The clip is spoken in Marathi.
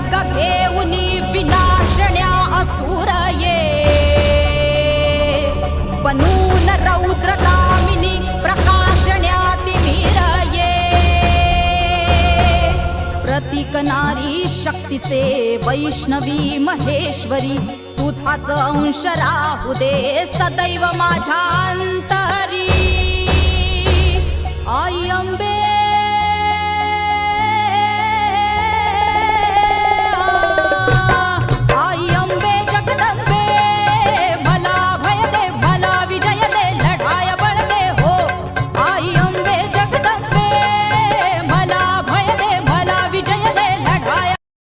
खड्ग घेऊनी विनाशण्या असुर ये बनून रौद्रकामिनी प्रकाशण्या तिमिर ये प्रतीक नारी शक्तीचे वैष्णवी महेश्वरी तुझाच अंश राहू दे सदैव माझ्या अंतरी आई अंबे